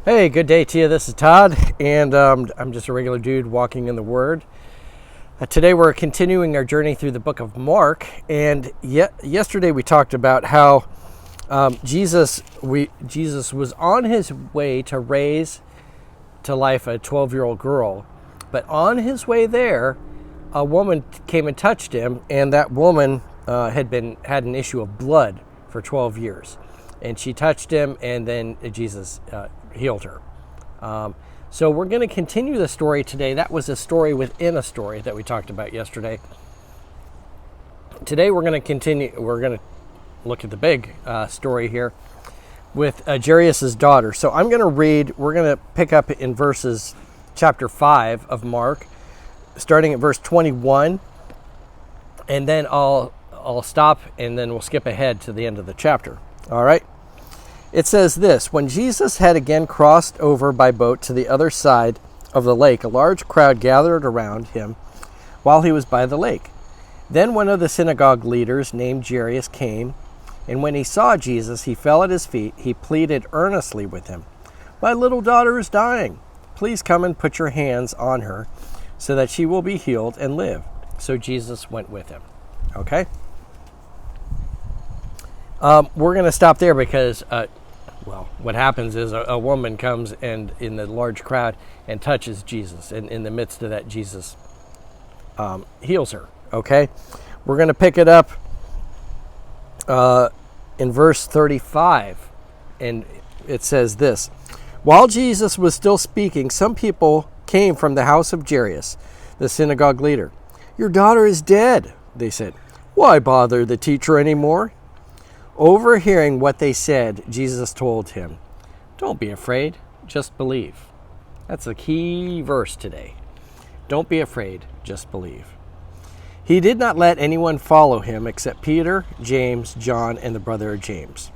Hey, good day to you. This is Todd, and I'm just a regular dude walking in the Word. Today we're continuing our journey through the book of Mark, and yesterday we talked about how Jesus was on his way to raise to life a 12-year-old girl, but on his way there, a woman came and touched him, and that woman had an issue of blood for 12 years, and she touched him, and then Jesus healed her. So we're going to continue the story today. That was a story within a story that we talked about yesterday. Today we're going to continue. We're going to look at the big story here with Jairus' daughter. So I'm going to read. We're going to pick up in chapter 5 of Mark, starting at verse 21, and then I'll stop, and then we'll skip ahead to the end of the chapter. All right. It says this: when Jesus had again crossed over by boat to the other side of the lake, a large crowd gathered around him while he was by the lake. Then one of the synagogue leaders named Jairus came, and when he saw Jesus, he fell at his feet. He pleaded earnestly with him, "My little daughter is dying. Please come and put your hands on her so that she will be healed and live." So Jesus went with him. Okay? We're going to stop there because what happens is a woman comes and in the large crowd and touches Jesus. And in the midst of that, Jesus heals her. Okay? We're going to pick it up in verse 35. And it says this: while Jesus was still speaking, some people came from the house of Jairus, the synagogue leader. "Your daughter is dead," they said. "Why bother the teacher anymore?" Overhearing what they said, Jesus told him, "Don't be afraid, just believe." That's the key verse today. Don't be afraid, just believe. He did not let anyone follow him except Peter, James, John, and the brother of James.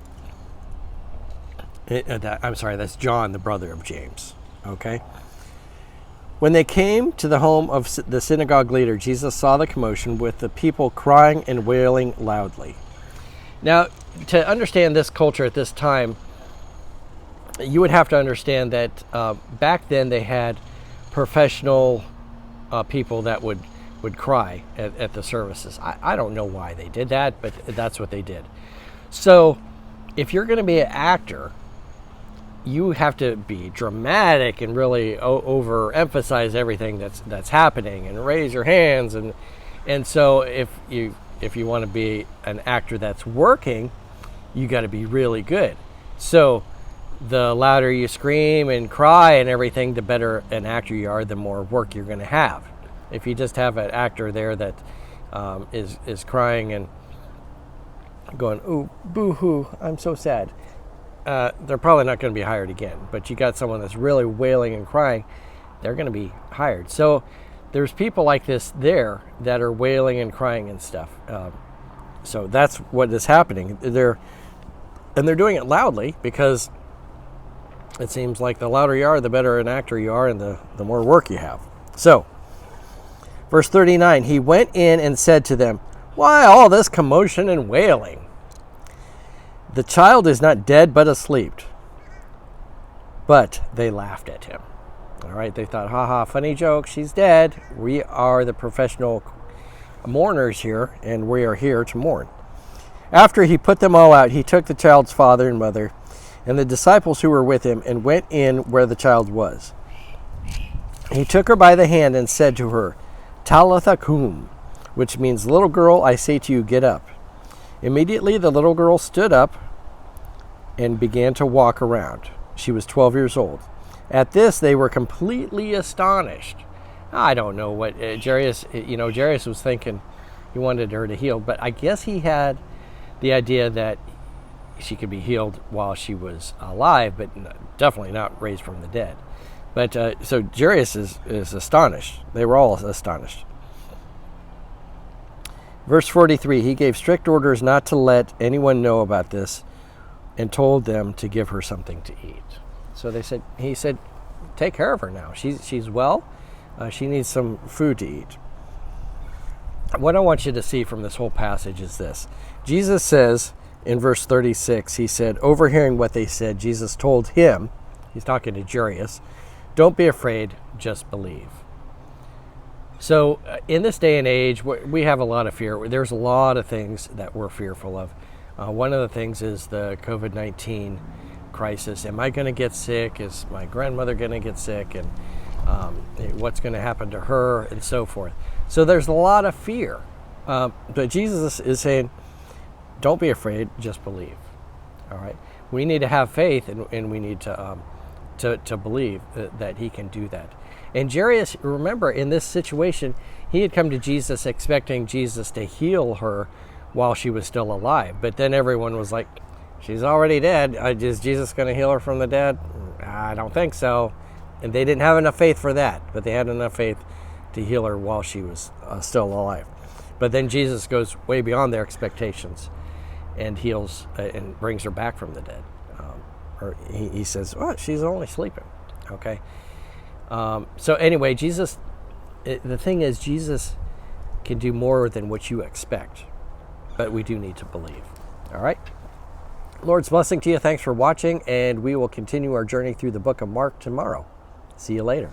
That's John, the brother of James. Okay? When they came to the home of the synagogue leader, Jesus saw the commotion with the people crying and wailing loudly. Now, to understand this culture at this time, you would have to understand that back then they had professional people that would cry at the services. I don't know why they did that, but that's what they did. So if you're going to be an actor, you have to be dramatic and really overemphasize everything that's happening and raise your hands. And so if you want to be an actor that's working, you got to be really good. So the louder you scream and cry and everything, the better an actor you are, the more work you're going to have. If you just have an actor there that is crying and going, "Ooh, boo-hoo, I'm so sad," they're probably not going to be hired again. But you got someone that's really wailing and crying, they're going to be hired. So there's people like this there that are wailing and crying and stuff. So that's what is happening. They're doing it loudly because it seems like the louder you are, the better an actor you are, and the more work you have. So, verse 39, he went in and said to them, "Why all this commotion and wailing? The child is not dead but asleep." But they laughed at him. All right, they thought, "Ha, funny joke, she's dead. We are the professional mourners here, and we are here to mourn." After he put them all out, he took the child's father and mother and the disciples who were with him and went in where the child was. He took her by the hand and said to her, "Talitha cum," which means, "Little girl, I say to you, get up." Immediately the little girl stood up and began to walk around. She was 12 years old. At this, they were completely astonished. I don't know what Jairus was thinking. He wanted her to heal, but I guess he had the idea that she could be healed while she was alive, but definitely not raised from the dead. But so Jairus is astonished. They were all astonished. Verse 43, he gave strict orders not to let anyone know about this and told them to give her something to eat. So he said, take care of her now. She's well. She needs some food to eat. What I want you to see from this whole passage is this. Jesus says in verse 36, he said, overhearing what they said, Jesus told him, He's talking to Jairus. Don't be afraid, just believe. So in this day and age, we have a lot of fear. There's a lot of things that we're fearful of. One of the things is the COVID-19 crisis. Am I going to get sick? Is my grandmother going to get sick? And what's going to happen to her? And so forth. So there's a lot of fear. But Jesus is saying, don't be afraid, just believe. All right. We need to have faith, and we need to believe that he can do that. And Jairus, remember, in this situation, he had come to Jesus expecting Jesus to heal her while she was still alive. But then everyone was like, she's already dead. Is Jesus going to heal her from the dead? I don't think so. And they didn't have enough faith for that, but they had enough faith to heal her while she was still alive. But then Jesus goes way beyond their expectations and heals and brings her back from the dead. Or he says, oh, she's only sleeping. Okay. So anyway, the thing is, Jesus can do more than what you expect, but we do need to believe. All right. Lord's blessing to you. Thanks for watching, and we will continue our journey through the book of Mark tomorrow. See you later.